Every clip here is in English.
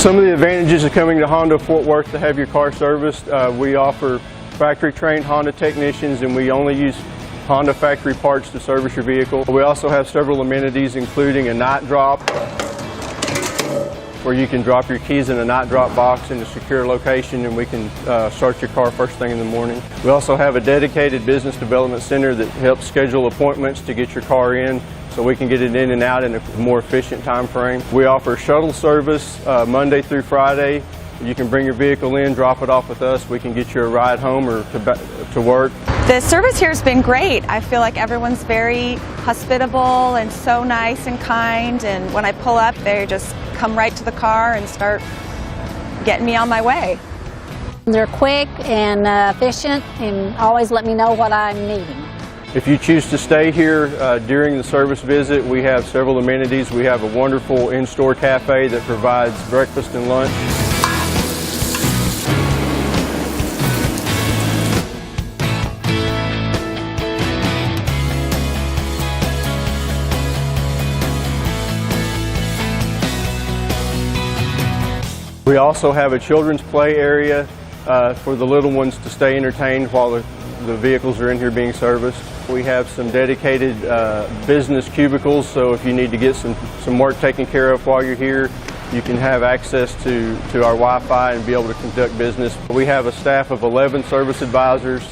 Some of the advantages of coming to Honda Fort Worth to have your car serviced, we offer factory-trained Honda technicians, and we only use Honda factory parts to service your vehicle. We also have several amenities, including a night drop, where you can drop your keys in a night drop box in a secure location, and we can start your car first thing in the morning. We also have a dedicated business development center that helps schedule appointments to get your car in, so we can get it in and out in a more efficient time frame. We offer shuttle service Monday through Friday. You can bring your vehicle in, drop it off with us. We can get you a ride home or to work. The service here has been great. I feel like everyone's very hospitable and so nice and kind, and when I pull up, they just come right to the car and start getting me on my way. They're quick and efficient and always let me know what I'm needing. If you choose to stay here during the service visit, we have several amenities. We have a wonderful in-store cafe that provides breakfast and lunch. We also have a children's play area for the little ones to stay entertained while the vehicles are in here being serviced. We have some dedicated business cubicles, so if you need to get some work taken care of while you're here, you can have access to our Wi-Fi and be able to conduct business. We have a staff of 11 service advisors,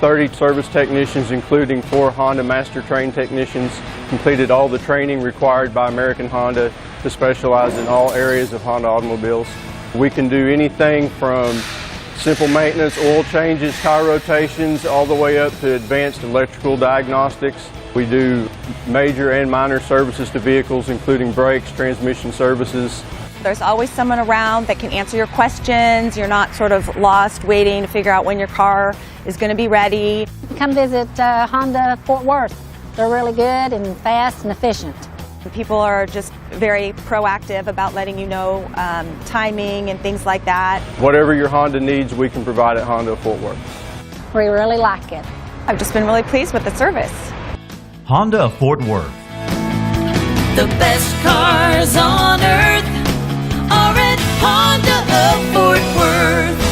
30 service technicians, including 4 Honda Master Trained technicians, completed all the training required by American Honda to specialize in all areas of Honda automobiles. We can do anything from simple maintenance, oil changes, tire rotations, all the way up to advanced electrical diagnostics. We do major and minor services to vehicles, including brakes, transmission services. There's always someone around that can answer your questions. You're not sort of lost waiting to figure out when your car is going to be ready. Come visit Honda Fort Worth. They're really good and fast and efficient. People are just very proactive about letting you know timing and things like that. Whatever your Honda needs, we can provide at Honda Fort Worth. We really like it. I've just been really pleased with the service. Honda of Fort Worth. The best cars on earth are at Honda of Fort Worth.